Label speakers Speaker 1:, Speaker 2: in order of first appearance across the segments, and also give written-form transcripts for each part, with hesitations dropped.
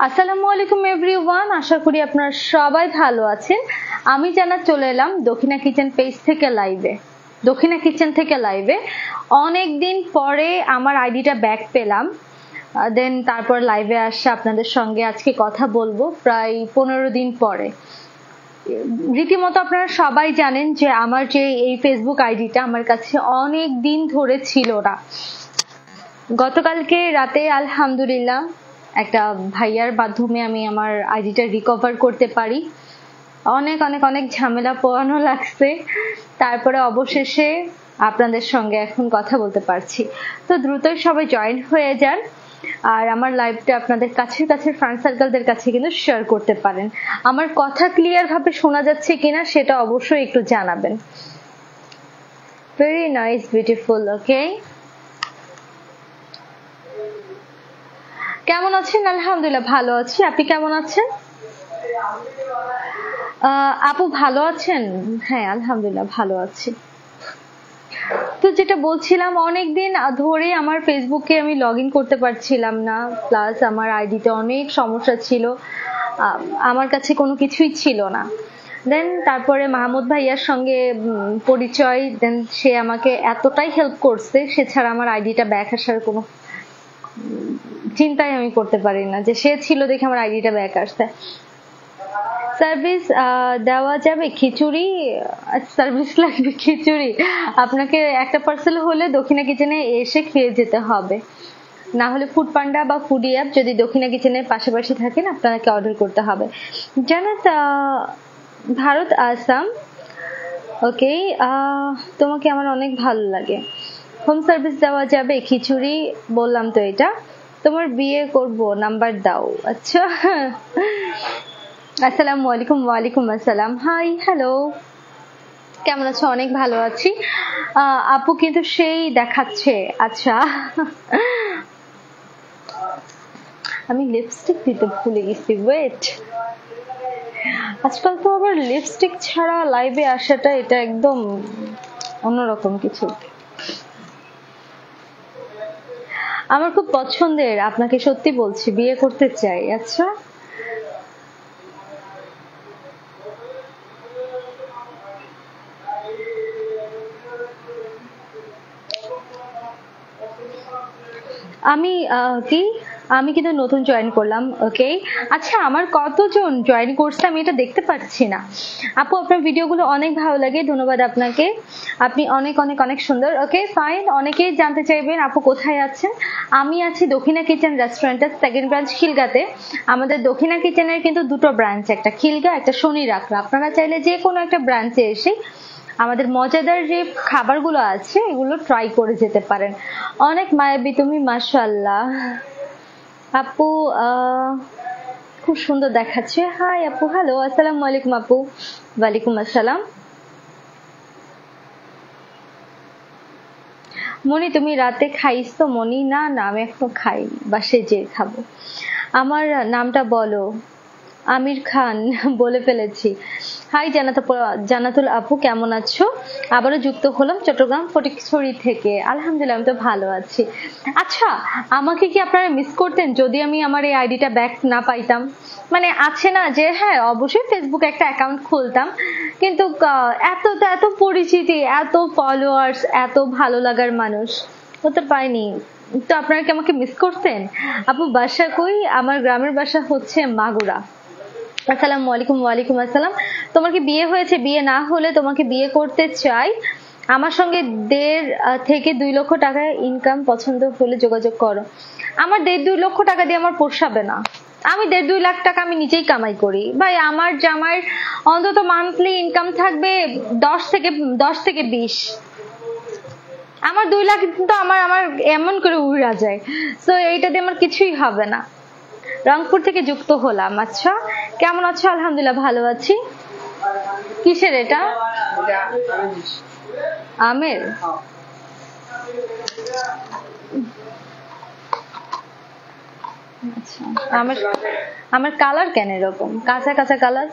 Speaker 1: আসসালামু আলাইকুম এভরিওয়ান, আশা করি আপনারা সবাই ভালো আছেন। আমি জান্নাত চলে এলাম দক্ষিণা কিচেন পেজ থেকে লাইভে। দক্ষিণা কিচেন থেকে লাইভে অনেক দিন পরে আমার আইডিটা ব্যাক পেলাম। দেন তারপর লাইভে আসা আপনাদের সঙ্গে আজকে কথা বলবো প্রায় 15 দিন পরে। রীতিমতো আপনারা সবাই জানেন যে আমার যে এই ফেসবুক আইডিটা আমার কাছে অনেক দিন ধরে ছিল না। গতকালকে রাতে আলহামদুলিল্লাহ একটা ভাইয়ার মাধ্যমে আমি আমার আইডিটা রিকভার করতে পারি। অনেক অনেক অনেক ঝামেলা পোহানো লাগছে, তারপরে অবশেষে আপনাদের সঙ্গে এখন কথা বলতে পারছি। তো দ্রুতই সবাই জয়েন হয়ে যান, আর আমার লাইভটা আপনাদের কাছের ফ্রেন্ড সার্কেলদের কাছে কিন্তু শেয়ার করতে পারেন। আমার কথা ক্লিয়ার ভাবে শোনা যাচ্ছে কিনা সেটা অবশ্যই একটু জানাবেন। Very nice, beautiful. ওকে, কেমন আছেন? আলহামদুলিল্লাহ ভালো আছি। আপনি কেমন আছেন? আপু ভালো আছেন? হ্যাঁ আলহামদুলিল্লাহ ভালো আছি। তো যেটা বলছিলাম, অনেকদিন ধরে আমার ফেসবুকে আমি লগ ইন করতে পারছিলাম না, প্লাস আমার আইডিতে অনেক সমস্যা ছিল, আমার কাছে কোনো কিছুই ছিল না। দেন তারপরে মাহমুদ ভাইয়ার সঙ্গে পরিচয়, দেন সে আমাকে এতটাই হেল্প করছে, সে ছাড়া আমার আইডিটা ব্যাক আসার কোনো চিন্তাই আমি করতে পারি না, যে সে ছিল দেখে আমার আইডিটা ব্যাক আসছে। সার্ভিস দেওয়া যাবে? খিচুড়ি সার্ভিস লাগবে? খিচুড়ি আপনাকে একটা পার্সেল হলে দক্ষিণা কিচেনে এসে খেয়ে যেতে হবে, না হলে ফুড পান্ডা বা ফুডি অ্যাপ যদি দক্ষিণা কিচেনের পাশাপাশি থাকেন আপনাকে অর্ডার করতে হবে। জানাত ভারত আসাম। ওকে, তোমাকে আমার অনেক ভালো লাগে। হোম সার্ভিস দেওয়া যাবে? খিচুড়ি বললাম তো এটা। তোমার বিয়ে করব, নাম্বার দাও। আচ্ছা, আসসালামু আলাইকুম। ওয়ালাইকুম আসসালাম। হাই, হ্যালো, কেমন আছো? অনেক ভালো আছি। আপু কিন্তু সেই দেখাচ্ছে। আচ্ছা, আমি লিপস্টিক দিতে ভুলে গেছি, ওয়েট। আজকাল তো আবার লিপস্টিক ছাড়া লাইভে আসাটা এটা একদম অন্যরকম কিছু। আমার খুব পছন্দের, আপনাকে সত্যি বলছি, বিয়ে করতে চাই। আচ্ছা, আমি কিন্তু নতুন জয়েন করলাম। ওকে, আচ্ছা, আমার কতজন জয়েন করছে আমি এটা দেখতে পাচ্ছি না। আপু আপনার ভিডিওগুলো অনেক ভালো লাগে, ধন্যবাদ আপনাকে, আপনি অনেক অনেক অনেক সুন্দর। ওকে ফাইন, অনেকেই জানতে চাইবেন আপু কোথায় আছেন। আমি আছি দক্ষিণা কিচেন রেস্টুরেন্টের সেকেন্ড ব্রাঞ্চ খিলগাতে। আমাদের দক্ষিণা কিচেনের কিন্তু দুটো ব্রাঞ্চ, একটা খিলগা একটা শনি রাখরা। আপনারা চাইলে যে কোনো একটা ব্রাঞ্চে এসে আমাদের মজাদার যে খাবারগুলো আছে এগুলো ট্রাই করে যেতে পারেন। অনেক মায়াবী তুমি, মাশাআল্লাহ। আপু খুব সুন্দর দেখাচ্ছে। হাই আপু, হ্যালো, আসসালামু আলাইকুম আপু। ওয়ালাইকুম আসসালাম। মনি তুমি রাতে খাইছো? মনি না না, আমি এখনো খাই, বাসে যে খাবো। আমার নামটা বলো। আমির খান বলে ফেলেছি। হাই জানাতুল আপু, কেমন আছো? আবারও যুক্ত হলাম চট্টগ্রাম ফটিকছড়ি থেকে। আলহামদুলিল্লাহ আমি তো ভালো আছি। আচ্ছা, আমাকে কি আপনারা মিস করতেন যদি আমি আমার এই আইডিটা ব্যাক না পাইতাম? মানে আছে না যে হ্যাঁ অবশ্যই ফেসবুকে একটা অ্যাকাউন্ট খুলতাম, কিন্তু এত পরিচিতি, এত ফলোয়ার্স, এত ভালো লাগার মানুষ হতে পাইনি। তো আপনারা কি আমাকে মিস করতেন? আপু বাসা কই? আমার গ্রামের বাসা হচ্ছে মাগুরা। আসসালামু আলাইকুম। ওয়ালাইকুম আসসালাম। তোমার কি বিয়ে হয়েছে? বিয়ে না হলে তোমাকে বিয়ে করতে চাই, আমার সঙ্গে 1.5 থেকে 2 লক্ষ টাকা ইনকাম, পছন্দ হলে যোগাযোগ করো। আমার 1.5-2 লক্ষ টাকা দিয়ে আমার পোষাবে না। আমি 1.5-2 লাখ টাকা আমি নিজেই কামাই করি ভাই। আমার জামাইয়ের অন্তত মান্থলি ইনকাম থাকবে 10 থেকে 20। আমার 2 লাখ কিন্তু আমার এমন করে উড়া যায়, তো এইটা দিয়ে আমার কিছুই হবে না। রংপুর থেকে যুক্ত হলাম। আচ্ছা, কেমন আছো? আলহামদুলিল্লাহ ভালো আছি। কিসের এটা? আমের? আচ্ছা, আমার কালার কেন এরকম কাঁচা কাঁচা কালার?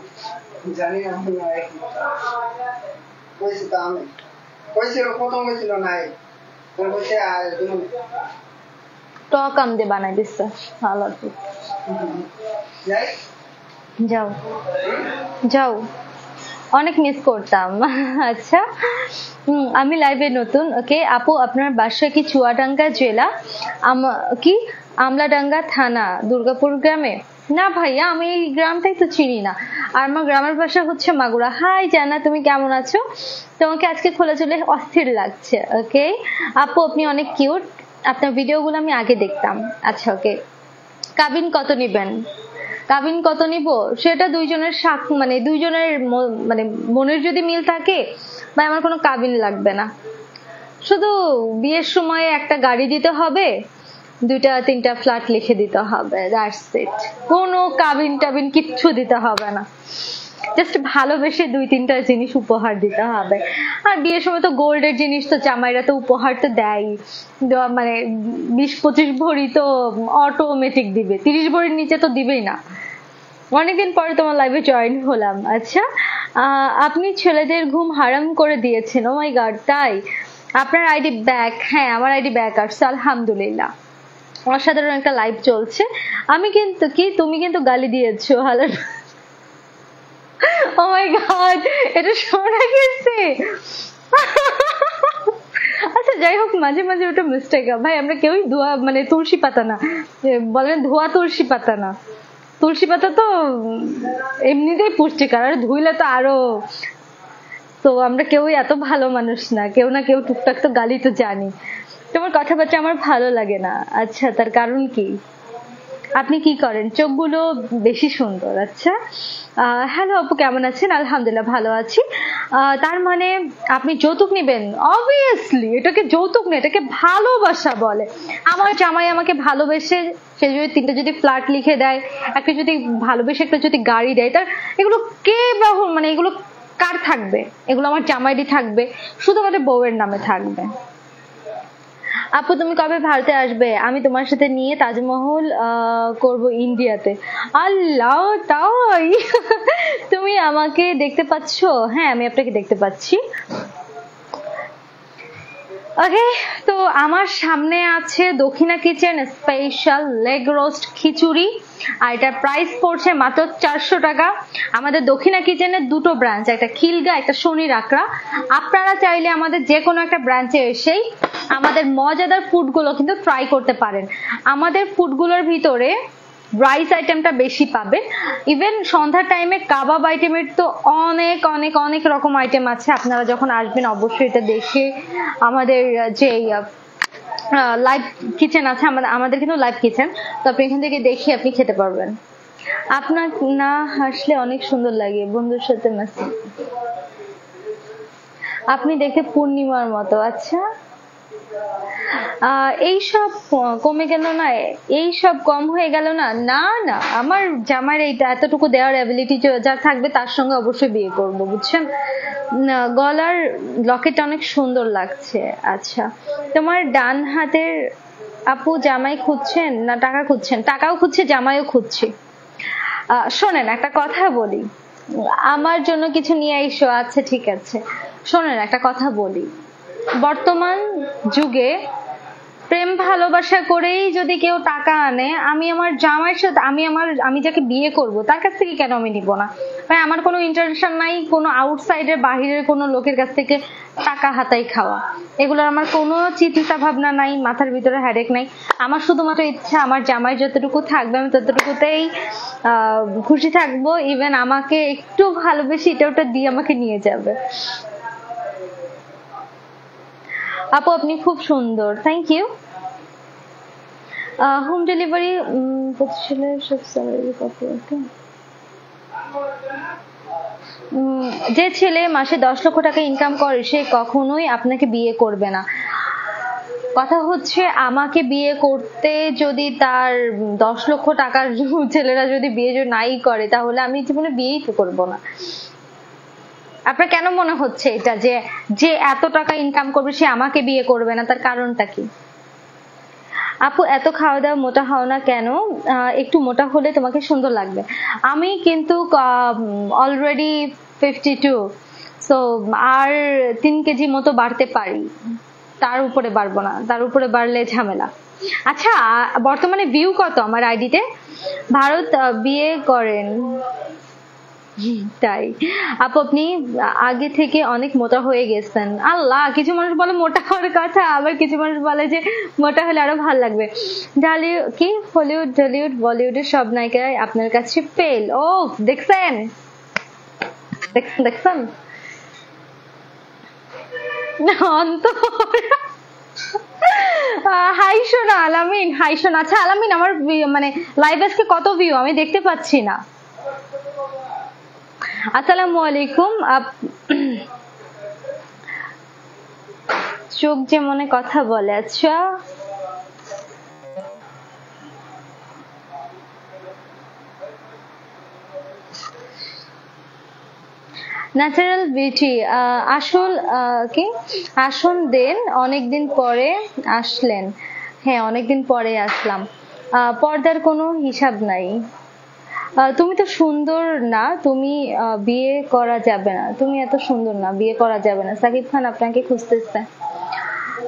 Speaker 1: টক আম দিয়ে বানাই দিচ্ছে ভালো। যাও যাও, অনেক মিস করতাম। আচ্ছা, আমি লাইভে নতুন। ওকে আপু, আপনার বাসা কি চুয়াডাঙ্গা জেলা কি আমলাডাঙ্গা থানা দুর্গাপুর গ্রামে? না ভাইয়া, আমি এই গ্রামটাই তো চিনি না, আর আমার গ্রামের ভাষা হচ্ছে মাগুরা। হাই জানা, তুমি কেমন আছো? তোমাকে আজকে খোলা চলে অস্থির লাগছে। ওকে আপু, আপনি অনেক কিউট, আপনার ভিডিওগুলো আমি আগে দেখতাম। আচ্ছা ওকে, কাবিন কত নিবেন? কাবিন কত নিব সেটা দুইজনের মানে দুইজনের মানে মনের যদি মিল থাকে বা আমার কোনো কাবিন লাগবে না, শুধু বিয়ের সময় একটা গাড়ি দিতে হবে, 2-3টা ফ্ল্যাট লিখে দিতে হবে, দ্যাটস ইট। কোনো কাবিন টাবিন কিচ্ছু দিতে হবে না, জাস্ট ভালোবেসে 2-3টা জিনিস উপহার দিতে হবে। আর বিয়ের সময় তো গোল্ডের জিনিস তো জামাইরা তো উপহার তো দেয়, মানে 20-25 ভরি তো অটোমেটিক দিবে, 30 ভরির নিচে তো দিবেই না। অনেকদিন পরে তোমার লাইভে জয়েন হলাম। আচ্ছা, আপনি ছেলেদের ঘুম হারাম করে দিয়েছেন। ও মাই গড, তাই? আপনার আইডি ব্যাক? হ্যাঁ, আমার আইডি ব্যাক আসছে, আলহামদুলিল্লাহ। অসাধারণ একটা লাইভ চলছে। আমি কিন্তু কি, তুমি কিন্তু গালি দিয়েছো হ্যালো। ও মাই গড, এটা শোনা গেছে। আচ্ছা যাই হোক, মাঝে মাঝে ওটা মিস্টেক। ভাই আমরা কেউই ধোয়া মানে তুলসী পাতা না, বলেন ধোয়া তুলসী পাতা না। তুলসী পাতা তো এমনিতেই পুষ্টিকর, আর ধুইলে তো আরো। তো আমরা কেউই এত ভালো মানুষ না, কেউ না কেউ টুকটাক তো গালি তো জানি। তোমার কথাবার্তা আমার ভালো লাগে না। আচ্ছা, তার কারণ কি? আপনি কি করেন? চোখগুলো বেশি সুন্দর। আচ্ছা, হ্যালো আপু, কেমন আছেন? আলহামদুলিল্লাহ ভালো আছি। তার মানে আপনি যৌতুক নেবেন? অবভিয়াসলি এটাকে যৌতুক নেই, এটাকে ভালোবাসা বলে। আমার জামাই আমাকে ভালোবেসে সে যদি 3টা যদি ফ্ল্যাট লিখে দেয়, একটা যদি ভালোবেসে একটা যদি গাড়ি দেয়, তার এগুলো কে মানে এগুলো কার থাকবে? এগুলো আমার জামাইরই থাকবে, শুধুমাত্র বউয়ের নামে থাকবে। আপু তুমি কবে ভারতে আসবে? আমি তোমার সাথে নিয়ে তাজমহল করব ইন্ডিয়াতে। আল্লাহ, তাই? তুমি আমাকে দেখতে পাচ্ছ? হ্যাঁ, আমি আপনাকে দেখতে পাচ্ছি। ওকে, তো আমার সামনে আছে দক্ষিণা কিচেন স্পেশাল লেগ রোস্ট খিচুড়ি, আর এটার প্রাইস পড়ছে মাত্র 400 টাকা। আমাদের দক্ষিণা কিচেনের 2টো ব্রাঞ্চ, একটা খিলগা, একটা শনির আকড়া। আপনারা চাইলে আমাদের যে কোনো একটা ব্রাঞ্চে এসেই আমাদের মজাদার ফুডগুলো কিন্তু ট্রাই করতে পারেন। আমাদের ফুডগুলোর ভিতরে রাইস আইটেমটা বেশি পাবেন, ইভেন সন্ধ্যার টাইমে কাবাব আইটেমের তো অনেক অনেক অনেক রকম আইটেম আছে। আপনারা যখন আসবেন অবশ্যই এটা দেখে, আমাদের যে লাইভ কিচেন আছে, আমাদের কিন্তু লাইভ কিচেন, তো আপনি এখান থেকে দেখে আপনি খেতে পারবেন। আপনার না হাসলে অনেক সুন্দর লাগে বন্ধুর সাথে মাসি, আপনি দেখে পূর্ণিমার মতো। আচ্ছা, এইসব কমে গেল না? এইসব কম হয়ে গেল না? না না, আমার জামার এইটা এতটুকু দেওয়ার অ্যাবিলিটি যার থাকবে তার সঙ্গে অবশ্যই বিয়ে করব, বুঝছেন? গলার লকেটটা অনেক সুন্দর লাগছে। আচ্ছা, তোমার ডান হাতের আপু জামাই খুঁজছেন না টাকা খুঁজছেন? টাকাও খুঁজছে, জামাইও খুঁজছি। শোনেন একটা কথা বলি, আমার জন্য কিছু নিয়ে আইসো। আচ্ছা ঠিক আছে, শোনেন একটা কথা বলি, বর্তমান যুগে প্রেম ভালোবাসা করেই যদি কেউ টাকা আনে, আমি আমার জামাইয়ের সাথে আমি যাকে বিয়ে করব তার কাছ থেকে কেন আমি নিব না? ভাই আমার কোনো ইন্টারেনশন নাই কোনো আউটসাইডের বাহিরের কোনো লোকের কাছ থেকে টাকা হাতাই খাওয়া, এগুলোর আমার কোনো চিন্তা ভাবনা নাই, মাথার ভিতরে হেডেক নাই। আমার শুধুমাত্র ইচ্ছা আমার জামাই যতটুকু থাকবে আমি ততটুকুতেই খুশি থাকবো। ইভেন আমাকে একটু ভালোবেসে এটা ওটা দিয়ে আমাকে নিয়ে যাবে। আপু আপনি খুব সুন্দর, থ্যাংক ইউ। হোম ডেলিভারি যে ছেলে মাসে 10 লক্ষ টাকা ইনকাম করে সে কখনোই আপনাকে বিয়ে করবে না। কথা হচ্ছে আমাকে বিয়ে করতে যদি তার 10 লক্ষ টাকার ছেলেরা যদি বিয়ে নাই করে, তাহলে আমি জীবনে বিয়েই তো করবো না। আপনার কেন মনে হচ্ছে এটা যে এত টাকা ইনকাম করবে সে আমাকে বিয়ে করবে না? তার কারণটা কি? আপু এত খাওয়া দাওয়া মোটা হও না কেন? একটু মোটা হলে তোমাকে সুন্দর লাগবে। আমি কিন্তু অলরেডি 52, সো আর 3 কেজি মতো বাড়তে পারি, তার উপরে বাড়বো না, তার উপরে বাড়লে ঝামেলা। আচ্ছা, বর্তমানে ভিউ কত আমার আইডিতে? ভারত বিয়ে করেন? তাই আপু, আপনি আগে থেকে অনেক মোটা হয়ে গেছেন। আল্লাহ, কিছু মানুষ বলে মোটা হওয়ার কথা, আবার কিছু মানুষ বলে যে মোটা হলে আরো ভালো লাগবে। কি হলিউড, ঢলিউড, বলিউডের সব নায়িকারাই আপনার কাছে ফেল? ও দেখছেন দেখছেন দেখছেন হাই শোনা আলামিন, হাই শোনা। আচ্ছা আলামিন, আমার মানে লাইভ আজকে কত ভিউ আমি দেখতে পাচ্ছি না। আসসালামু আলাইকুম। চোখ যে মনে কথা বলে। আচ্ছা, ন্যাচারাল বিউটি। আসল কি আসন দেন, অনেকদিন পরে আসলেন। হ্যাঁ, অনেকদিন পরে আসলাম। পর্দার কোনো হিসাব নাই। তুমি তো সুন্দর না, তুমি বিয়ে করা যাবে না। তুমি এত সুন্দর না, বিয়ে করা যাবে না। সাকিব খান আপনাকে খুঁজতেছে।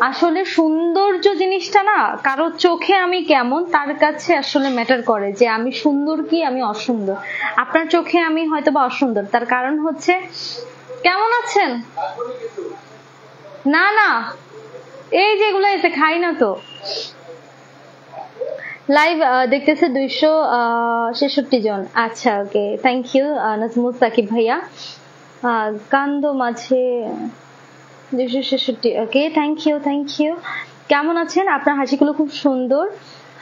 Speaker 1: আসলে সৌন্দর্য জিনিসটা না, কারো চোখে আমি কেমন তার কাছে আসলে ম্যাটার করে যে আমি সুন্দর কি আমি অসুন্দর। আপনার চোখে আমি হয়তো বা অসুন্দর, তার কারণ হচ্ছে কেমন আছেন। না না, এই যেগুলো এসে খাই না তো। লাইভ দেখতেছে 266 জন। আচ্ছা, ওকে, থ্যাংক ইউ নাজমুল সাকিব ভাইয়া। কান্দ মাঝে 266। ওকে, থ্যাংক ইউ থ্যাংক ইউ। কেমন আছেন? আপনার হাসিগুলো খুব সুন্দর।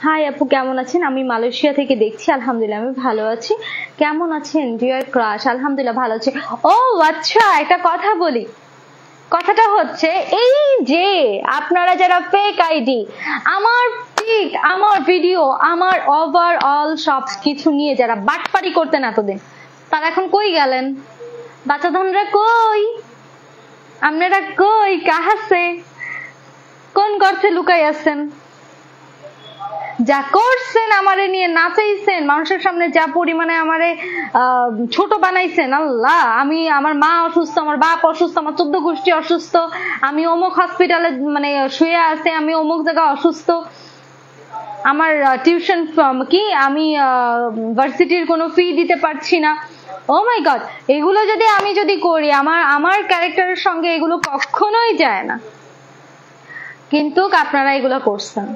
Speaker 1: হাই আপু, কেমন আছেন? আমি মালয়েশিয়া থেকে দেখছি। আলহামদুলিল্লাহ আমি ভালো আছি। কেমন আছেন ডিয়ার ক্রাশ? আলহামদুলিল্লাহ ভালো আছি। ও আচ্ছা, একটা কথা বলি। কথাটা হচ্ছে এই যে আপনারা যারা ফেক আইডি, আমার পিক, আমার ভিডিও, আমার ওভারঅল সব কিছু নিয়ে যারা বাটপারি করতেন এতদিন, তারা এখন কই গেলেন? বাচ্চাধনরা কই? আপনারা কই? কাহাসে? কোন গর্তে লুকাই আছেন? যা করছেন আমারে নিয়ে নাচাইছেন, মানুষের সামনে যা পরিমাণে আমারে ছোট বানাইছেন, আল্লাহ। আমি, আমার মা অসুস্থ, আমার বাপ অসুস্থ, আমার 14 গোষ্ঠী অসুস্থ, আমি অমুক হসপিটালে মানে শুয়ে আছে, আমি অমুক জায়গায় অসুস্থ, আমার টিউশন কি আমি ভার্সিটির কোনো ফি দিতে পারছি না। ও মাই গড, এগুলো যদি আমি করি, আমার ক্যারেক্টারের সঙ্গে এগুলো কখনোই যায় না। কিন্তু আপনারা এগুলো করছেন,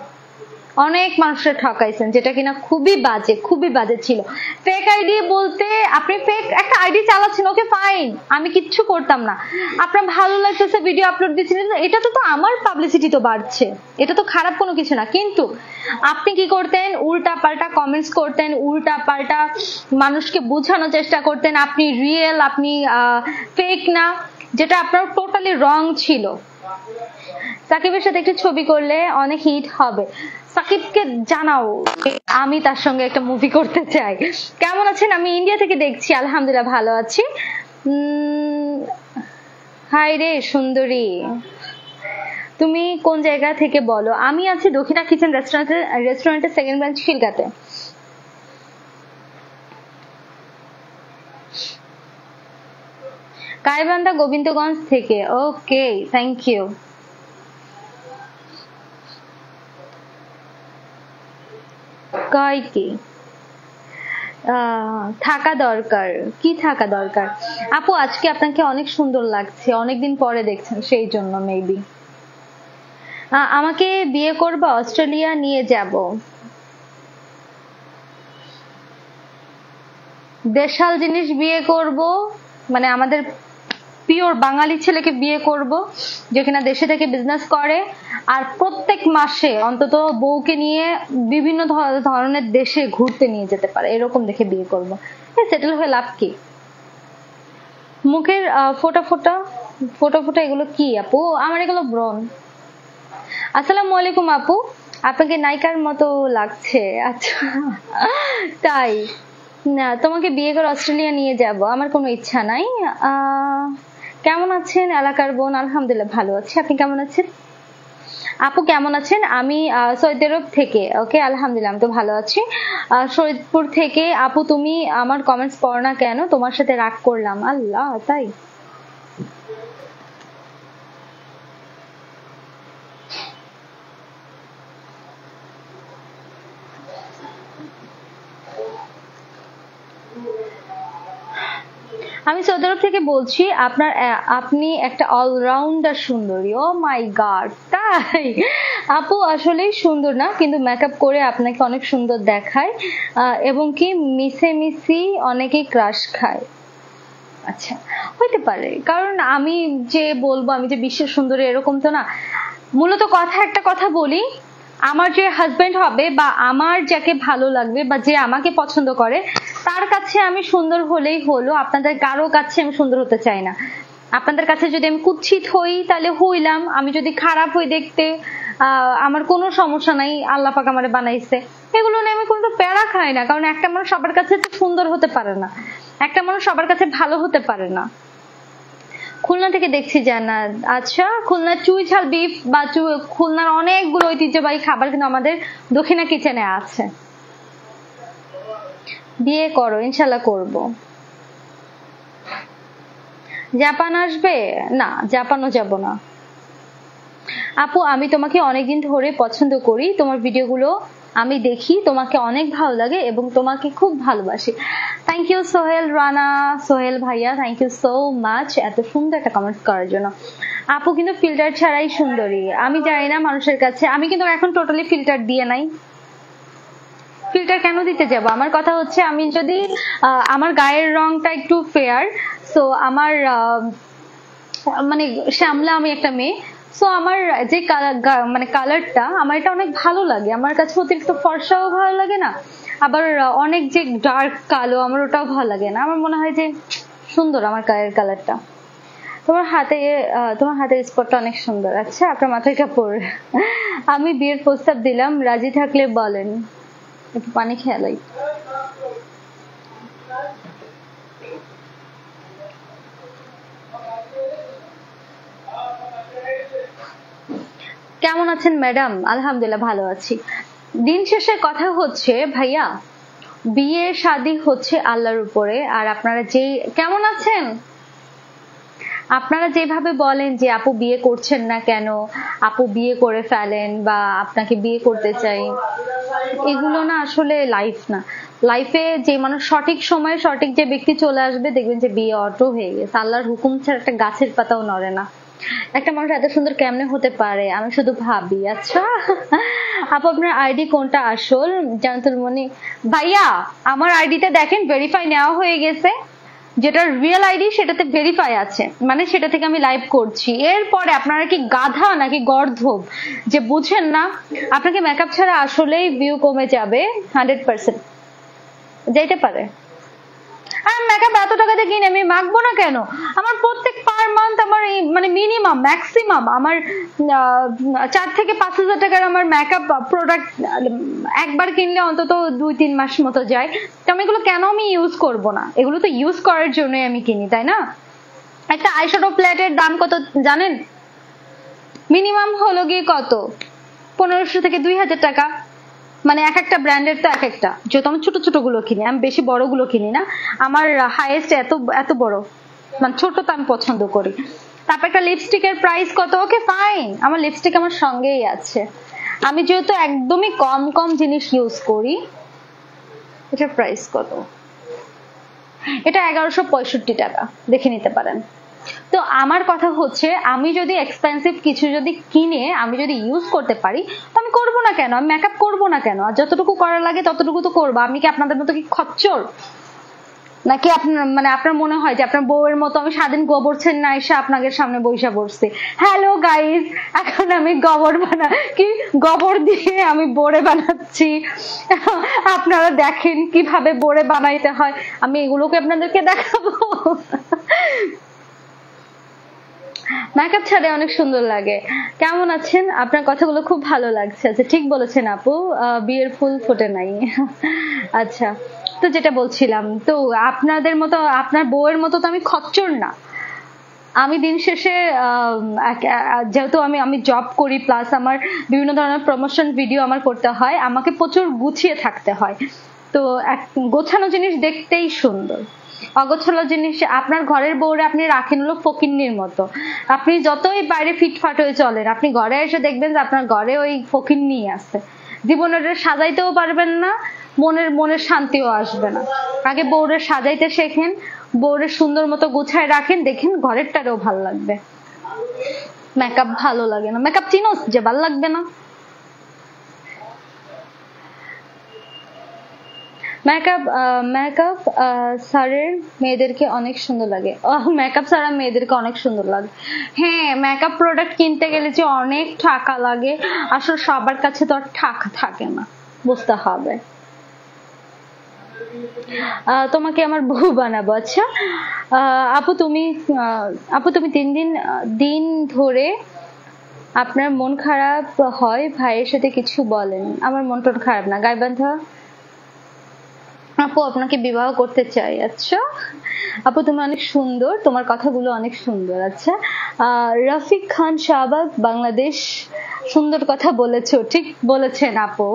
Speaker 1: অনেক মানুষের ঠকাইছেন, যেটা কিনা খুবই বাজে, খুবই বাজে ছিল। ফেক আইডি বলতে, আপনি ফেক একটা আইডি চালাচ্ছেন, ওকে ফাইন, আমি কিচ্ছু করতাম না। আপনার ভালো লাগতেছে, ভিডিও আপলোড দিচ্ছেন, এটা তো আমার পাবলিসিটি তো বাড়ছে, এটা তো খারাপ কোনো কিছু না। কিন্তু আপনি কি করতেন? উল্টা পাল্টা কমেন্টস করতেন, উল্টা পাল্টা মানুষকে বোঝানোর চেষ্টা করতেন আপনি রিয়েল, আপনি ফেক না, যেটা আপনার টোটালি রং ছিল। সাকিবের সাথে একটি ছবি করলে অনেক হিট হবে। সাকিবকে জানাও আমি তার সঙ্গে একটা মুভি করতে চাই। কেমন আছেন? আমি ইন্ডিয়া থেকে দেখছি। আলহামদুলিল্লাহ ভালো আছি। হাই রে সুন্দরী, তুমি কোন জায়গা থেকে বলো? আমি আছি দক্ষিণা কিচেন রেস্টুরেন্টের সেকেন্ড ব্রাঞ্চ খিলগাতে। গাইবান্ধা গোবিন্দগঞ্জ থেকে। ওকে, থ্যাংক ইউ। কয় কি থাকা দরকার? কি থাকা দরকার? আপু আজকে আপনাকে অনেক সুন্দর লাগছে, অনেকদিন পরে দেখছেন সেই জন্য মেবি। আমাকে বিয়ে করবা? অস্ট্রেলিয়া নিয়ে যাব। দেশাল জিনিস বিয়ে করব, মানে আমাদের পিওর বাঙালি ছেলেকে বিয়ে করব, যে কিনা দেশে থেকে বিজনেস করে, আর প্রত্যেক মাসে অন্তত বউকে নিয়ে বিভিন্ন ধরনের দেশে ঘুরতে নিয়ে যেতে পারে, এরকম দেখে বিয়ে করব। সেটেল হয়ে লাভ কি? মুখের ফোটা ফোটা ফোটা ফোটা এগুলো কি আপু? আমার এগুলো ব্রণ। আসসালামু আলাইকুম আপু, আপনাকে নায়িকার মতো লাগছে। আচ্ছা তাই না, তোমাকে বিয়ে করে অস্ট্রেলিয়া নিয়ে যাব, আমার কোনো ইচ্ছা নাই। কেমন আছেন এলাকার বোন? আলহামদুলিল্লাহ ভালো আছি। আপনি কেমন আছেন আপু? কেমন আছেন? আমি সৌদি আরব থেকে। ওকে, আলহামদুলিল্লাহ আমি তো ভালো আছি। শরীদপুর থেকে। আপু তুমি আমার কমেন্টস পড়ো না কেন? তোমার সাথে রাগ করলাম। আল্লাহ, তাই? আমি সৌদি আরব থেকে বলছি। আপনি একটা অলরাউন্ডার সুন্দরী। ও মাই গড, তাই? আপু আসলেই সুন্দর না, কিন্তু মেকআপ করে আপনাকে অনেক সুন্দর দেখায়, এবং কি মিশি অনেকেই ক্রাশ খায়। আচ্ছা, হইতে পারে, কারণ আমি যে বলবো আমি যে বিশ্বের সুন্দরী এরকম তো না। মূলত একটা কথা বলি, আমার যে হাজবেন্ড হবে বা আমার যাকে ভালো লাগবে বা যে আমাকে পছন্দ করে তার কাছে আমি সুন্দর হলেই হলো, আপনাদের কারো কাছে আমি সুন্দর হতে চাই না। আপনাদের কাছে যদি আমি কুৎসিত হই তাহলে হইলাম, আমি যদি খারাপ হই দেখতে আমার কোনো সমস্যা নাই, আল্লাহ পাক আমারে বানাইছে, এগুলো নিয়ে আমি কোনো প্যারা খাই না। কারণ একটা মানুষ সবার কাছে তো সুন্দর হতে পারে না, একটা মানুষ সবার কাছে ভালো হতে পারে না। খুলনা থেকে দেখছি জান্নাত। আচ্ছা, খুলনার চুই ঝাল বিফ বা খুলনার অনেকগুলো ঐতিহ্যবাহী খাবার কিন্তু আমাদের দক্ষিণা কিচেনে আছে। বিয়ে করো, ইনশাল্লাহ করব। জাপান আসবে? না, জাপানও যাব না। আপু আমি তোমাকে অনেকদিন ধরে পছন্দ করি, তোমার ভিডিওগুলো আমি দেখি, তোমাকে অনেক ভালো লাগে এবং তোমাকে খুব ভালোবাসি। থ্যাংক ইউ সোহেল রানা, সোহেল ভাইয়া, থ্যাংক ইউ সো মাচ এত সুন্দর একটা কমেন্ট করার জন্য। আপু কিন্তু ফিল্টার ছাড়াই সুন্দরী। আমি জানি না মানুষের কাছে, আমি কিন্তু এখন টোটালি ফিল্টার দিয়ে নাই। ফিল্টার কেন দিতে যাব? আমার কথা হচ্ছে, আমি যদি আমার গায়ের রংটা একটু ফেয়ার, সো আমার মানে শ্যামলা, আমি একটা মেয়ে, সো আমার যে মানে কালারটা আমার এটা অনেক ভালো লাগে। আমার কাছে অতিরিক্ত ফর্সাও ভালো লাগে না, আবার অনেক যে ডার্ক কালো আমার ওটাও ভালো লাগে না। আমার মনে হয় যে সুন্দর আমার গায়ের কালারটা। তোমার হাতের স্পটটা অনেক সুন্দর। আচ্ছা, আপনার মাথায় কাপড়। আমি বিয়ের প্রস্তাব দিলাম, রাজি থাকলে বলেন। একটু পানি খেয়ালাই। কেমন আছেন ম্যাডাম? আলহামদুলিল্লাহ ভালো আছি। দিন শেষে কথা হচ্ছে ভাইয়া, বিয়ে শাদী হচ্ছে আল্লাহর উপরে। আর আপনারা কেমন আছেন? আপনারা যেভাবে বলেন যে আপু বিয়ে করছেন না কেন, আপু বিয়ে করে ফেলেন বা আপনাকে বিয়ে করতে চাই, এগুলো না আসলে লাইফ না। লাইফে যে মানুষ সঠিক সময়ে সঠিক যে ব্যক্তি চলে আসবে, দেখবেন যে বিয়ে অটো হয়ে গেছে। আল্লাহর হুকুম ছাড়া একটা গাছের পাতাও নড়ে না। একটা মানুষ এত সুন্দর কেমনে হতে পারে, আমি শুধু ভাবি। আচ্ছা আপু আপনার আইডি কোনটা আসল? জানাতুল মনি ভাইয়া, আমার আইডিটা দেখেন, ভেরিফাই নেওয়া হয়ে গেছে। যেটা রিয়েল আইডি সেটাতে ভেরিফাই আছে, মানে সেটা থেকে আমি লাইভ করছি। এরপরে আপনারা কি গাধা নাকি গর্ধব যে বুঝেন না? আপনাকে মেকআপ ছাড়া আসলেই ভিউ কমে যাবে 100%, যাইতে পারে। আর মেকআপ এত টাকা দিয়ে কিনে আমি মাখবো না কেন? আমার প্রত্যেক পার মান্থ আমার মানে মিনিমাম ম্যাক্সিমাম আমার 4 থেকে 5,000 টাকার আমার মেকআপ প্রোডাক্ট একবার কিনলে অন্তত 2-3 মাস মতো যায়। তো আমি এগুলো কেন আমি ইউজ করব না? এগুলো তো ইউজ করার জন্যই আমি কিনি, তাই না? একটা আইশ্যাডো প্লেটের দাম কত জানেন? মিনিমাম হলো গিয়ে কত, 1500 থেকে 2000 টাকা। মানে এক একটা ব্র্যান্ডের তো এক একটা। যেহেতু আমি ছোট ছোট গুলো কিনি, আমি বেশি বড় গুলো কিনি না। আমার হাইয়েস্ট এত বড়, মানে ছোট তো আমি পছন্দ করি। তারপর একটা লিপস্টিকের প্রাইস কত? ওকে ফাইন, আমার লিপস্টিক আমার সঙ্গেই আছে। আমি যেহেতু একদমই কম জিনিস ইউজ করি। এটার প্রাইস কত? এটা 1165 টাকা, দেখে নিতে পারেন। তো আমার কথা হচ্ছে, আমি যদি এক্সপেন্সিভ কিছু যদি কিনে আমি যদি ইউজ করতে পারি, তো আমি করবো না কেন? আমি মেকআপ করবো না কেন? আর যতটুকু করা লাগে ততটুকু তো করবো। আমি কি আপনাদের মতো কি খচ্চর? নাকি আপনার মনে হয় যে আপনার বউয়ের মতো আমি স্বাধীন গোবরছেন না এসে আপনাদের সামনে বইসা পড়ছি? হ্যালো গাইস, এখন আমি গোবর দিয়ে আমি বোরে বানাচ্ছি। আপনারা দেখেন কিভাবে বোরে বানাইতে হয়, আমি এগুলোকে আপনাদেরকে দেখাবো। মেকআপ ছাড়া অনেক সুন্দর লাগে। কেমন আছেন? আপনার কথাগুলো খুব ভালো লাগছে। আচ্ছা, ঠিক বলেছেন আপু, বিয়ের ফুল ফোটে নাই। আচ্ছা, তো যেটা বলছিলাম, তো আপনাদের মতো আপনার বউয়ের মতো তো আমি খচ্চর না। আমি দিন শেষে যেহেতু আমি জব করি, প্লাস আমার বিভিন্ন ধরনের প্রমোশন ভিডিও আমার করতে হয়, আমাকে প্রচুর গুছিয়ে থাকতে হয়। তো গোছানো জিনিস দেখতেই সুন্দর, অগোছালো জিনিস আপনার ঘরের বউরে আপনি রাখেন হলো ফকিন্নির মতো। আপনি যতই বাইরে ফিটফাট হয়ে চলেন, আপনি ঘরে এসে দেখবেন যে আপনার ঘরে ওই ফকিন্নি আছে। জীবনে সাজাইতেও পারবেন না, মনের শান্তিও আসবে না। আগে বউরে সাজাইতে শেখেন, বউরে সুন্দর মতো গুছায় রাখেন, দেখেন ঘরেরটারও ভালো লাগবে। মেকআপ ভালো লাগে না, মেকআপ চিনোস যে ভালো লাগবে না। মেকআপ মেকআপ স্যারের মেয়েদেরকে অনেক সুন্দর লাগে। মেকআপ ছাড়া মেয়েদেরকে অনেক সুন্দর লাগে। হ্যাঁ, মেকআপ প্রোডাক্ট কিনতে গেলে যে অনেক টাকা লাগে, আসলে সবার কাছে তো আর টাকা থাকে না, বুঝতে হবে। তোমাকে আমার বউ বানাবো। আচ্ছা আপু তুমি 3 দিন ধরে আপনার মন খারাপ হয়, ভাইয়ের সাথে কিছু বলেন। আমার মন টন খারাপ না, গাইবান্ধা আপু আপনাকে বিবাহ করতে চাই। আচ্ছা আপু তুমি অনেক সুন্দর, তোমার কথাগুলো অনেক সুন্দর। আচ্ছা রফিক খান শাহবাগ বাংলাদেশ, সুন্দর কথা বলেছো, ঠিক বলেছেন আপু।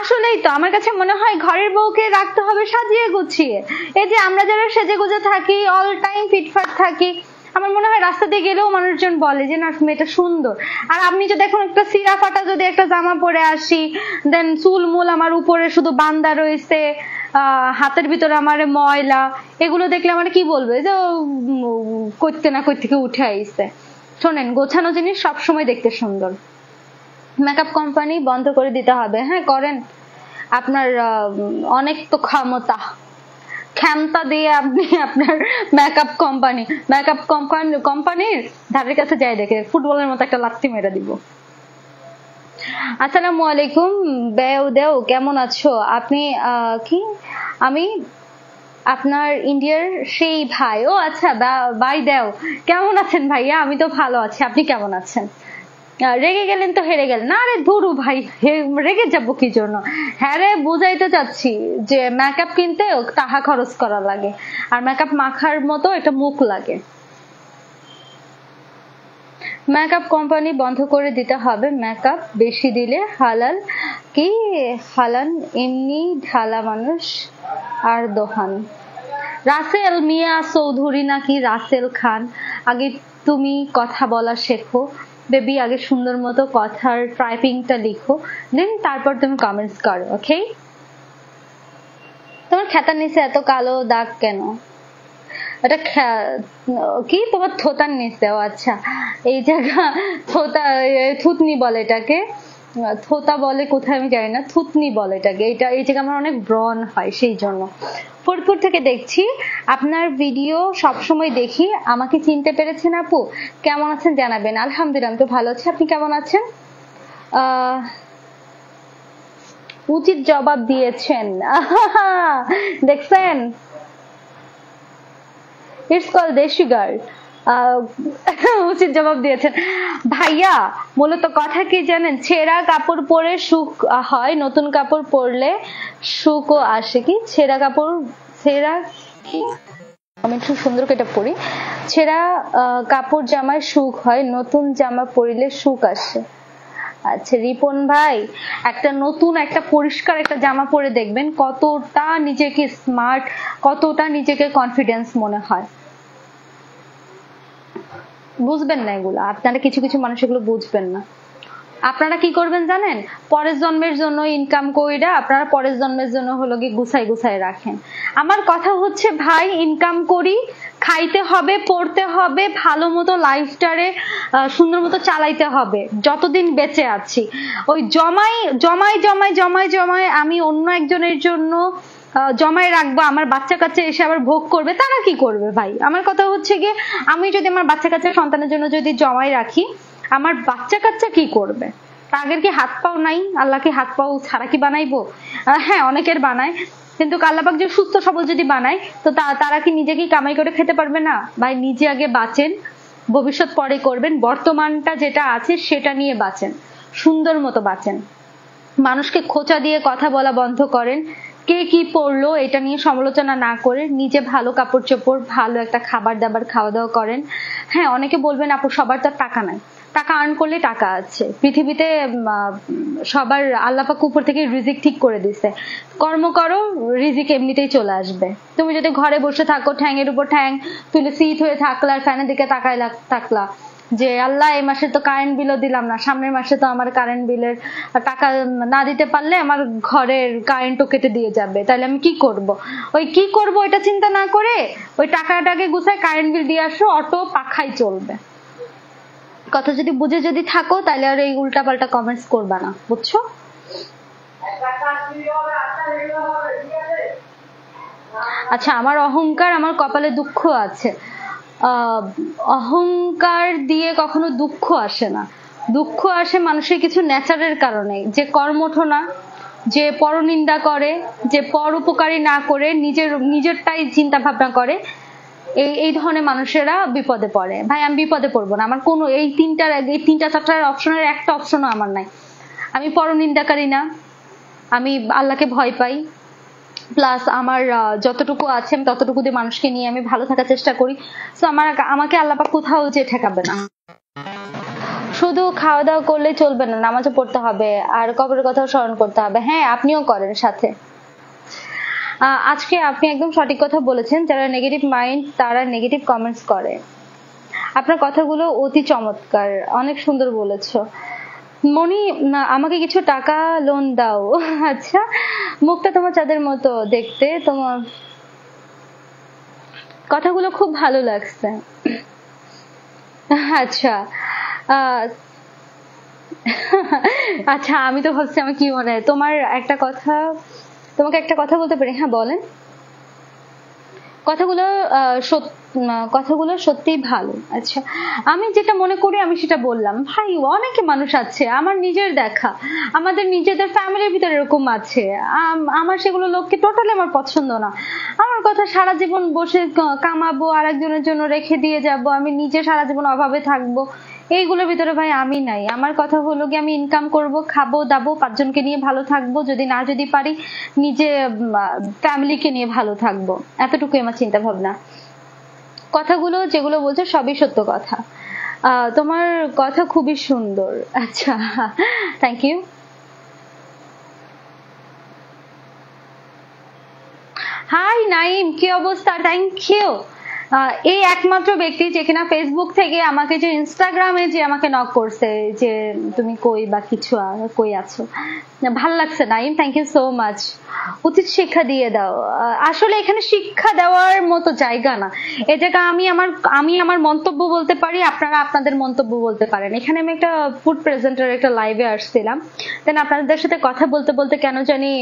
Speaker 1: আসলেই তো আমার কাছে মনে হয় ঘরের বউকে রাখতে হবে সাজিয়ে গুছিয়ে। এই যে আমরা যারা সেজে গুজে থাকি, অল টাইম ফিটফাট থাকি, আমার মনে হয় রাস্তা দিয়ে গেলেও মানুষজন বলে যে না মেয়েটা সুন্দর। আর আপনি যদি এখন একটা সিরা ফাটা যদি একটা জামা পরে আসি, দেন চুল মুল আমার উপরে শুধু বান্দা রয়েছে, হাতের ভিতরে আমার ময়লা, এগুলো দেখলে আমার কি বলবে যে করতে না কই থেকে উঠে আইছে। শোনেন, গোছানো জিনিস সবসময় দেখতে সুন্দর। মেকআপ কোম্পানি বন্ধ করে দিতে হবে। হ্যাঁ করেন, আপনার অনেক তো ক্ষমতা দিয়ে আপনি আপনার মেকআপ কোম্পানির ধারের কাছে যাই, দেখে ফুটবলের মতো একটা লাথি মেরে দিব। আসসালামু আলাইকুম দেও, কেমন আছো আপনি? কি আমি আপনার ইন্ডিয়ার সেই ভাই। ও আচ্ছা বাই দেও, কেমন আছেন ভাইয়া? আমি তো ভালো আছি, আপনি কেমন আছেন? রেগে গেলেন তো হেরে গেলেন না? আরে ধুরু ভাই, রেগে যাবো কি জন্য? হ্যাঁ রে, বুঝাইতে চাচ্ছি যে মেকআপ কিনতে টাকা খরচ করা লাগে, আর মেকআপ মাখার মতো একটা মুখ লাগে। মেকআপ কোম্পানি বন্ধ করে দিতে হবে, মেকআপ বেশি দিলে হালাল কি হালান, এমনি ঢালা মানুষ আর দোহান। রাসেল মিয়া চৌধুরী নাকি রাসেল খান? আগে তুমি কথা বলা শেখো বেবি, আগে সুন্দর মতো কথার টাইপিংটা লিখো, দেন তারপর তুমি কমেন্টস করো। ওকে, তোমার খাতার নিচে এত কালো দাগ কেন? এটা কি তোমার থোতার নিচে? ও আচ্ছা, এই জায়গা থোতা, থুতনি বলে এটাকে, থোতা বলে কোথায় আমি জানি না, থুতনি বলে এটাকে। এটা এই জায়গা আমার অনেক ব্রণ হয়, সেই জন্য। ফরিদপুর থেকে দেখছি আপনার ভিডিও, সবসময় দেখি। আমাকে চিনতে পেরেছেন আপু? কেমন আছেন জানাবেন। আলহামদুলিল্লাহ, আমি তো ভালো আছি, আপনি কেমন আছেন? উচিত জবাব দিয়েছেন, দেখছেন? ইটস কল দেশি গার্ল। উচিত জবাব দিয়েছেন ভাইয়া। মূলত কথা কি জানেন, ছেঁড়া কাপড় পরে সুখ হয়, নতুন কাপড় পরলে সুখও আসে। কি ছেঁড়া কাপড়, ছেঁড়া কি, আমি একটু সুন্দর করে এটা পড়ি। ছেঁড়া কাপড় জামায় সুখ হয়, নতুন জামা পরিলে সুখ আসে। আচ্ছা রিপন ভাই, একটা নতুন একটা পরিষ্কার একটা জামা পরে দেখবেন কতটা নিজেকে স্মার্ট, কতটা নিজেকে কনফিডেন্স মনে হয়। বুঝবেন না এগুলো, আপনারা কিছু কিছু মানুষ এগুলো বুঝবেন না। আপনারা কি করবেন জানেন, পরের জন্মের জন্য ইনকাম কইরা আপনারা পরের জন্মের জন্য হলো কি গুছাই গুছাই রাখেন। আমার কথা হচ্ছে ভাই, ইনকাম করি, খাইতে হবে, পড়তে হবে, ভালো মতো লাইফটারে সুন্দর মতো চালাইতে হবে যতদিন বেঁচে আছি। ওই জমাই জমাই জমাই জমাই জমাই আমি অন্য একজনের জন্য জমাই রাখবো, আমার বাচ্চা কাচ্চা এসে আবার ভোগ করবে, তারা কি করবে ভাই? আমার কথা হচ্ছে গিয়ে, আমি যদি আমার বাচ্চা কাচ্চা সন্তানের জন্য যদি জমাই রাখি, আমার বাচ্চা কাচ্চা কি করবে? আগের কি হাত পাও নাই? আল্লাহ কি হাত পাও ছাড়া কি বানাইবো? হ্যাঁ অনেকের বানায়, কিন্তু আল্লাহ পাক যে সুস্থ সবল যদি বানায়, তো তারা কি নিজে কি কামাই করে খেতে পারবে না? ভাই নিজে আগে বাঁচেন, ভবিষ্যৎ পরে করবেন। বর্তমানটা যেটা আছে সেটা নিয়ে বাঁচেন, সুন্দর মতো বাঁচেন। মানুষকে খোঁচা দিয়ে কথা বলা বন্ধ করেন। কে কি পড়লো এটা নিয়ে সমালোচনা না করে নিজে ভালো কাপড় চোপড়, ভালো একটা খাবার দাবার খাওয়া দাওয়া করেন। হ্যাঁ অনেকে বলবেন আপু সবার তো টাকা নাই, টাকা আর্ন করলে টাকা আছে পৃথিবীতে, সবার আল্লাহ পাক উপর থেকে রিজিক ঠিক করে দিছে, কর্ম করো, রিজিক এমনিতেই চলে আসবে। তুমি যদি ঘরে বসে থাকো, ঠ্যাংয়ের উপর ঠ্যাং তুলে সিট হয়ে থাকলা, ফ্যানের দিকে তাকায় থাকলা, যে আল্লাহ এই মাসে তো কারেন্ট বিলও দিলাম না, সামনের মাসে তো আমার কারেন্ট বিলের টাকা না দিতে পারলে আমার ঘরের কারেন্টও কেটে দিয়ে যাবে, তাহলে আমি কি করব? ওই কি করব এটা চিন্তা না করে ওই টাকাটাকে গুছায় কারেন্ট বিল দিয়ে আসো, অটো পাখাই চলবে। কথা যদি বুঝে যদি থাকো তাহলে আর এই উল্টাপাল্টা কমেন্টস করবা না, বুঝছো? আচ্ছা, আমার অহংকার, আমার কপালে দুঃখ আছে। অহংকার দিয়ে কখনো দুঃখ আসে না। দুঃখ আসে মানুষের কিছু নেচারের কারণে, যে কর্মঠ না, যে পরনিন্দা করে, যে পর উপকারী না করে নিজেরটাই চিন্তা ভাবনা করে, এই ধরনের মানুষেরা বিপদে পড়ে। ভাই আমি বিপদে পড়বো না, আমার কোনো এই তিনটা চারটার অপশনের একটা অপশনও আমার নাই। আমি পরনিন্দাকারী না, আমি আল্লাহকে ভয় পাই, প্লাস আমার যতটুকু আছে আমি ততটুকু দিয়ে মানুষকে নিয়ে আমি ভালো থাকার চেষ্টা করি। তো আমাকে আল্লাহ পাক কোথাও যে ঠেকাবে না। শুধু খাওয়া দাওয়া করলে চলবে না, নামাজও পড়তে হবে, আর কবরের কথাও স্মরণ করতে হবে। হ্যাঁ, আপনিও করেন সাথে। আজকে আপনি একদম সঠিক কথা বলেছেন, যারা নেগেটিভ মাইন্ড তারা নেগেটিভ কমেন্টস করে। আপনার কথাগুলো অতি চমৎকার, অনেক সুন্দর বলেছো। মনি, আমাকে কিছু টাকা লোন দাও। আচ্ছা, মুখটা তোমার চাঁদের মতো দেখতে, তোমার কথাগুলো খুব ভালো লাগছে। আচ্ছা আচ্ছা, আমি তো ভাবছি আমার কি মনে হয় তোমাকে একটা কথা বলতে পারি? হ্যাঁ বলেন। কথাগুলো সত্যিই ভালো। আচ্ছা, আমি যেটা মনে করি আমি সেটা বললাম। ভাই অনেকে মানুষ আছে, আমার নিজের দেখা, আমাদের নিজেদের ফ্যামিলির ভিতরে এরকম আছে, আমার সেগুলো লোককে টোটালি আমার পছন্দ না। আমার কথা সারা জীবন বসে কামাবো, আর একজনের জন্য রেখে দিয়ে যাব, আমি নিজে সারা জীবন অভাবে থাকবো, এইগুলোর ভিতরে ভাই আমি নাই। আমার কথা হলো কি, আমি ইনকাম করব, খাবো দাবো, 5 জনকে নিয়ে ভালো থাকবো, যদি পারি নিজে ফ্যামিলিকে নিয়ে ভালো থাকবো, এতটুকুই আমার চিন্তা ভাবনা। কথাগুলো যেগুলো বলছো সবই সত্য কথা। তোমার কথা খুবই সুন্দর। আচ্ছা, থ্যাংক ইউ। হাই নাইম, কি অবস্থা? Thank you. এই একমাত্র ব্যক্তি যে কিনা ফেসবুক থেকে আমাকে, যে ইনস্টাগ্রামে যে আমাকে নক করছে যে তুমি কই বা কিছু কই আছো, ভাল লাগছে Naim, thank you so much. উচিত শিক্ষা দিয়ে দাও। আসলে এখানে শিক্ষা দেওয়ার মতো জায়গা না, এই জায়গা আমি আমার মন্তব্য বলতে পারি, আপনারা আপনাদের মন্তব্য বলতে পারেন। এখানে আমি একটা ফুড প্রেজেন্টার একটা লাইভে আসছিলাম, দেন আপনাদের সাথে কথা বলতে বলতে কেন জানি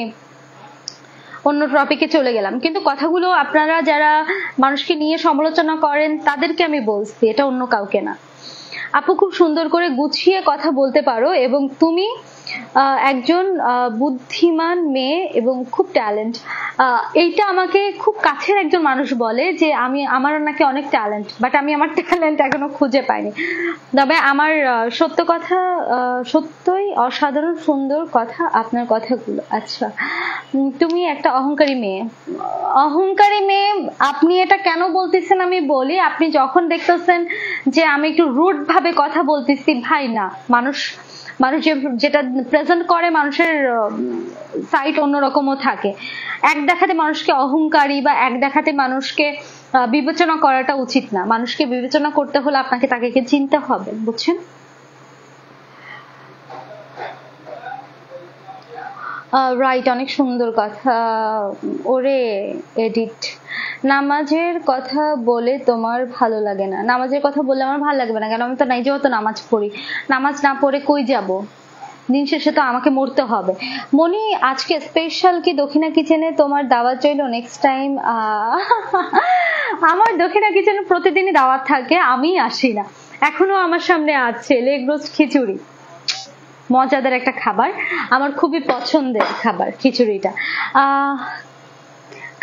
Speaker 1: অন্য টপিকে চলে গেলাম। কিন্তু কথাগুলো আপনারা যারা মানুষকে নিয়ে সমালোচনা করেন তাদেরকে আমি বলছি, এটা অন্য কাউকে না। আপু খুব সুন্দর করে গুছিয়ে কথা বলতে পারো, এবং তুমি একজন বুদ্ধিমান মেয়ে এবং খুব ট্যালেন্ট। এইটা আমাকে খুব কাছের একজন মানুষ বলে যে আমার নাকি অনেক ট্যালেন্ট, বাট আমি আমার ট্যালেন্ট এখনো খুঁজে পাইনি। তবে আমার সত্য কথা, সত্যই অসাধারণ সুন্দর কথা আপনার কথাগুলো। আচ্ছা, তুমি একটা অহংকারী মেয়ে। আপনি এটা কেন বলতেছেন আমি বলি। আপনি যখন দেখতেছেন যে আমি একটু রুড ভাবে কথা বলতেছি, ভাই না, মানুষ যেটা প্রেজেন্ট করে মানুষের সাইট অন্যরকমও থাকে। এক দেখাতে মানুষকে অহংকারী বা এক দেখাতে মানুষকে বিবেচনা করাটা উচিত না। মানুষকে বিবেচনা করতে হলে আপনাকে তাকে চিনতে হবে, বুঝছেন? রাইট, অনেক সুন্দর কথা। ওরে এডিট, নামাজের কথা বলে তোমার ভালো লাগে না? নামাজের কথা বললে আমার ভালো লাগবে না কেন? আমি তো নিজেও তো নামাজ পড়ি, নামাজ না পড়ে কই যাব? দিন শেষে তো আমাকে মরতে হবে। মনি, আজকে স্পেশাল কি দক্ষিণা কিচেনে তোমার দাওয়াত রইল? নেক্সট টাইম আমার দক্ষিণা কিচেনে প্রতিদিনই দাওয়াত থাকে, আমি আসি না। এখনো আমার সামনে আছে লেগ রোস্ট খিচুড়ি, মজাদার একটা খাবার, আমার খুবই পছন্দের খাবার খিচুড়িটা।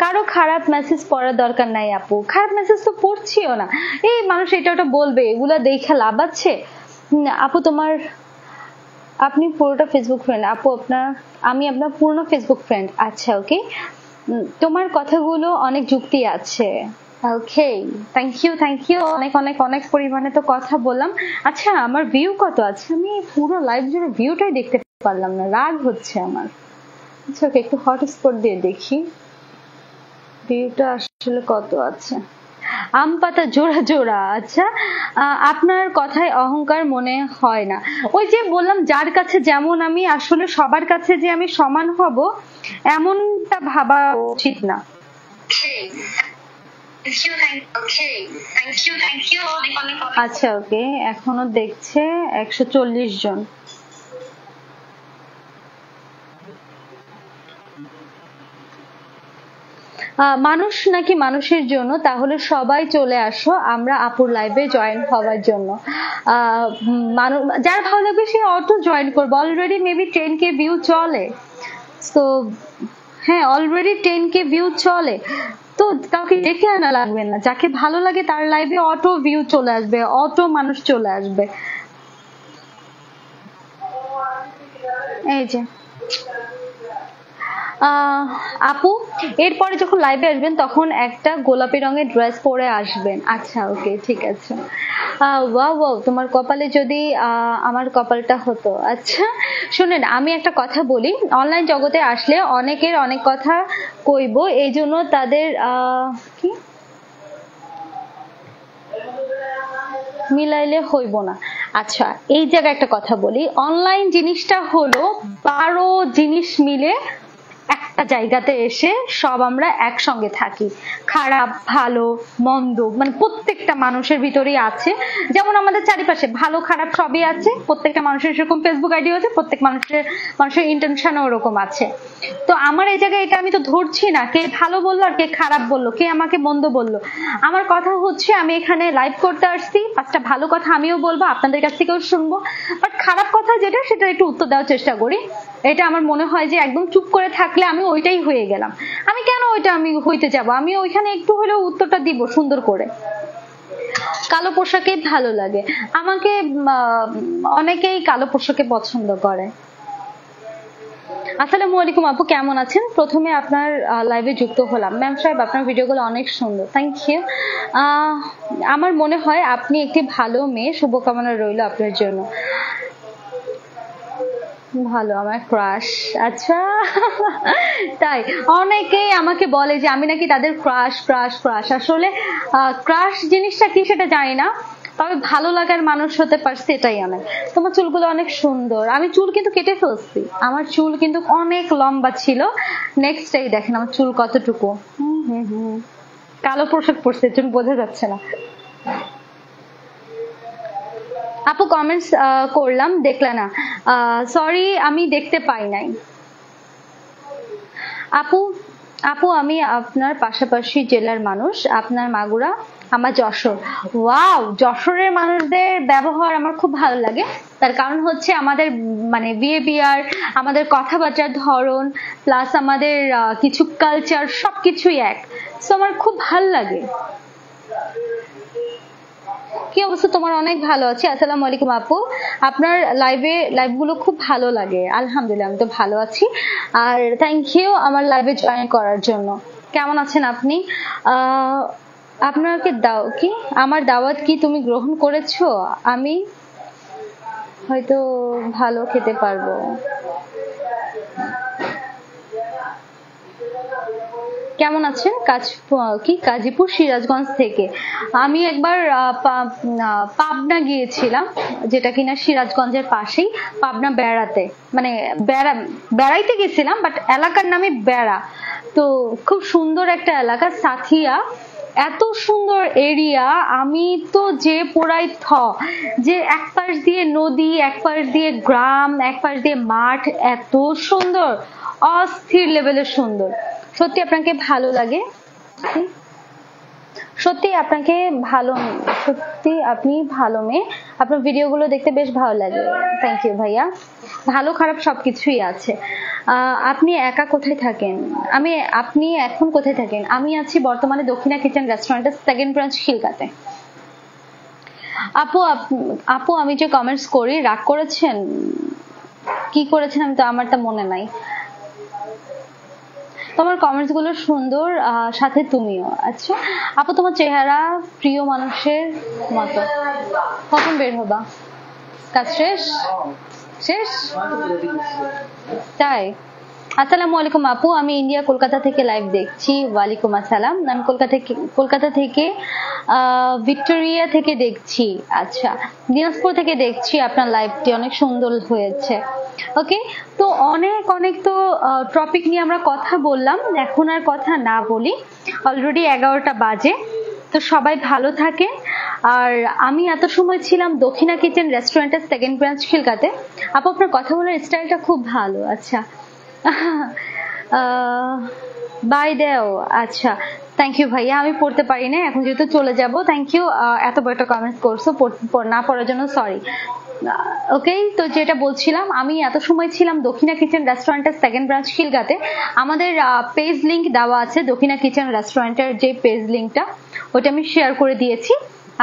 Speaker 1: কারো খারাপ মেসেজ পড়ার দরকার নাই আপু, খারাপ মেসেজ তো পড়ছিও না। এই মানুষ এটা ওটা বলবে, এগুলা দেখে লাভ আছে? আপু আপনি পুরোটা ফেসবুক ফ্রেন্ড? আপু আমি আপনার পুরনো ফেসবুক ফ্রেন্ড। আচ্ছা, ওকে, তোমার কথাগুলো অনেক যুক্তি আছে। ওকে, থ্যাংক ইউ। অনেক অনেক অনেক পরিমাণে তো কথা বললাম। আচ্ছা, আমার ভিউ কত আছে? আমি পুরো লাইভ জুড়ে ভিউটাই দেখতে পারলাম না, রাগ হচ্ছে আমার। আচ্ছা, ওকে, একটু হটস্পট দিয়ে দেখি ভিউটা আসলে কত আছে। আম পাতা জোড়া জোড়া। আচ্ছা, আপনার কথায় অহংকার মনে হয় না। ওই যে বললাম, যার কাছে যেমন আমি, আসলে সবার কাছে যে আমি সমান হব এমনটা ভাবা উচিত না। আচ্ছা ওকে, এখনো দেখছে 140 জন। মানুষ নাকি মানুষের জন্য, তাহলে সবাই চলে আসো আমরা আপুর লাইভে জয়েন হওয়ার জন্য। যার ভালো লাগবে সে অটো জয়েন করবে। অলরেডি মেবি 10K ভিউ চলে, তো হ্যাঁ অলরেডি 10K ভিউ চলে, তো কাউকে ডেকে আনা লাগবে না। যাকে ভালো লাগে তার লাইভে অটো ভিউ চলে আসবে, অটো মানুষ চলে আসবে। এই যে আপু, এরপরে যখন লাইভে আসবেন তখন একটা গোলাপি রঙের ড্রেস পরে আসবেন। আচ্ছা ওকে, ঠিক আছে। ওয়াও ওয়াও, তোমার কপালে যদি আমার কপালটা হতো। আচ্ছা শুনেন, আমি একটা কথা বলি, অনলাইন জগতে আসলে অনেকের অনেক কথা কইব, এই জন্য তাদের কি মিলাইলে হইব না। আচ্ছা, এই জায়গায় একটা কথা বলি, অনলাইন জিনিসটা হলো 12 জিনিস মিলে একটা জায়গাতে এসে সব আমরা একসঙ্গে থাকি। খারাপ ভালো মন্দ মানে প্রত্যেকটা মানুষের ভিতরেই আছে। যেমন আমাদের চারিপাশে ভালো খারাপ সবই আছে, প্রত্যেকটা মানুষের সেরকম ফেসবুক আইডি আছে, প্রত্যেক মানুষের ইন্টেনশনও ওরকম আছে। তো আমার এই জায়গায় এটা আমি তো ধরছি না কে ভালো বললো আর কে খারাপ বললো, কে আমাকে মন্দ বললো। আমার কথা হচ্ছে, আমি এখানে লাইভ করতে আসছি, 5টা ভালো কথা আমিও বলবো, আপনাদের কাছ থেকেও শুনবো, বাট খারাপ কথা যেটা সেটা একটু উত্তর দেওয়ার চেষ্টা করি। এটা আমার মনে হয় যে একদম চুপ করে থাকলে আমি ওইটাই হয়ে গেলাম। আমি কেন ওইটা আমি হইতে যাব, আমি ওইখানে একটু হলেও উত্তরটা দিব সুন্দর করে। কালো পোশাকে ভালো লাগে আমাকে, অনেকেই কালো পোশাকে পছন্দ করে। আসসালামু আলাইকুম আপু, কেমন আছেন? প্রথমে আপনার লাইভে যুক্ত হলাম। ম্যাম সাহেব, আপনার ভিডিওগুলো অনেক সুন্দর, থ্যাংক ইউ। আমার মনে হয় আপনি একটি ভালো মেয়ে, শুভকামনা রইল আপনার জন্য। ভালো, আমার ক্রাশ। আচ্ছা তাই অনেকেই আমাকে বলে যে আমি নাকি তাদের ক্রাশ ক্রাশ ক্রাশ। আসলে ক্রাশ জিনিসটা কি সেটা জানি না, তবে ভালো লাগার মানুষ হতে পারছে এটাই অনেক। তোমার চুলগুলো অনেক সুন্দর। আমি চুল কিন্তু কেটে ফেলছি, আমার চুল কিন্তু অনেক লম্বা ছিল। নেক্সট এই দেখেন আমার চুল কতটুকু। কালো পোশাক পরছে, এর জন্য বোঝা যাচ্ছে না। আপু কমেন্টস করলাম, দেখলে না? সরি, আমি দেখতে পাই নাই। আপু আপু আমি আপনার পাশাপাশি জেলার মানুষ, আপনার মাগুরা, আমার যশোর। ওয়াও, যশোরের মানুষদের ব্যবহার আমার খুব ভালো লাগে। তার কারণ হচ্ছে আমাদের মানে বিহেভিয়ার, আমাদের কথাবার্তার ধরন, প্লাস আমাদের কিছু কালচার সবকিছুই এক। সো আমার খুব ভালো লাগে। কি অবস্থা তোমার? অনেক ভালো আছি। আসসালামু আলাইকুম আপু, আপনার লাইভগুলো খুব ভালো লাগে। আলহামদুলিল্লাহ, আমি তো ভালো আছি। আর থ্যাংক ইউ আমার লাইভে জয়েন করার জন্য। কেমন আছেন আপনি? আপনাকে কি আমার দাওয়াত কি তুমি গ্রহণ করেছো? আমি হয়তো ভালো খেতে পারবো। কেমন আছেন? গাজীপুর সিরাজগঞ্জ থেকে। আমি একবার পাবনা গিয়েছিলাম, যেটা কিনা সিরাজগঞ্জের পাশেই। পাবনা বেড়াতে, মানে বেড়াইতে গেছিলাম, বাট এলাকার নামে বেড়া। তো খুব সুন্দর একটা এলাকা, সাথিয়া, এত সুন্দর এরিয়া। আমি তো যে পোড়াই যে এক পাশ দিয়ে নদী, এক পাশ দিয়ে গ্রাম, এক পাশ দিয়ে মাঠ, এত সুন্দর, অস্থির লেভেলের সুন্দর। সত্যি আপনাকে ভালো লাগে, সত্যি আপনাকে ভালো, সত্যি আপনি ভালো মেয়ে। আপনার ভিডিওগুলো দেখতে বেশ ভালো লাগে। থ্যাংক ইউ ভাইয়া। ভালো খারাপ সবকিছুই আছে। আপনি একা কোথায় থাকেন? আপনি এখন কোথায় থাকেন? আমি আছি বর্তমানে দক্ষিণা কিচেন রেস্টুরেন্টের 2nd ব্রাঞ্চ খিলগাতে। আপু আমি যে কমেন্টস করি, রাগ করেছেন? কি করেছেন আমি তো, আমারটা মনে নাই। তোমার কমেন্টস গুলো সুন্দর, সাথে তুমিও। আচ্ছা আপু, তোমার চেহারা প্রিয় মানুষের মতো। কখন বের হবা? কাজ শেষ? তাই আসসালামু আলাইকুম আপু, আমি ইন্ডিয়া কলকাতা থেকে লাইভ দেখছি। ওয়ালাইকুম আসসালাম। আমি কলকাতা থেকে ভিক্টোরিয়া থেকে দেখছি। আচ্ছা, দিনাজপুর থেকে দেখছি। আপনার লাইভটি অনেক সুন্দর হয়েছে। ওকে, তো অনেক অনেক তো টপিক নিয়ে আমরা কথা বললাম, এখন আর কথা না বলি, অলরেডি 11টা বাজে। তো সবাই ভালো থাকেন। আর আমি এত সময় ছিলাম দক্ষিণা কিচেন রেস্টুরেন্টের সেকেন্ড ব্রাঞ্চ খিলগাতে। আপু আপনার কথা বলার স্টাইলটা খুব ভালো। আচ্ছা, বাই দেও। আচ্ছা, থ্যাংক ইউ ভাইয়া, আমি পড়তে পারি না এখন, যেহেতু চলে যাব। থ্যাংক ইউ, এত বড় একটা কমেন্টস করছো, না পড়ার জন্য সরি। ওকে, তো যেটা বলছিলাম, আমি এত সময় ছিলাম দক্ষিণা কিচেন রেস্টুরেন্টের সেকেন্ড ব্রাঞ্চ খিলগাতে। আমাদের পেজ লিংক দেওয়া আছে, দক্ষিণা কিচেন রেস্টুরেন্টের যে পেজ লিংকটা, ওটা আমি শেয়ার করে দিয়েছি।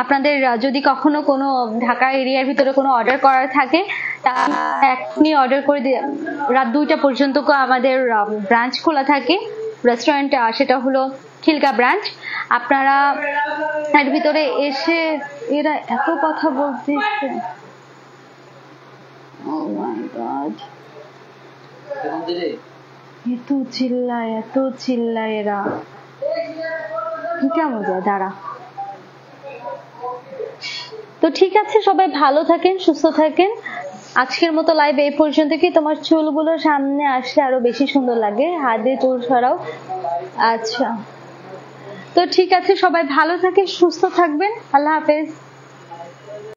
Speaker 1: আপনাদের যদি কখনো কোনো ঢাকা এরিয়ার ভিতরে কোনো অর্ডার করার থাকে, এখনই অর্ডার করে দিয়ে, রাত 2টা পর্যন্ত আমাদের ব্রাঞ্চ খোলা থাকে রেস্টুরেন্ট, সেটা হলো খিলগা ব্রাঞ্চ। আপনারা এর ভিতরে এসে, এরা এত কথা বলতেছে, oh my God, এত চিল্লায় এরা, কেমন যায় দাঁড়া। তো ঠিক আছে, সবাই ভালো থাকেন, সুস্থ থাকেন। আজকের মতো লাইভ এই পর্যন্ত। কি তোমার চুলগুলো সামনে আসলে আরো বেশি সুন্দর লাগে, হাত দিয়ে চুল সরাও। আচ্ছা, তো ঠিক আছে, সবাই ভালো থাকেন, সুস্থ থাকবেন। আল্লাহ হাফেজ।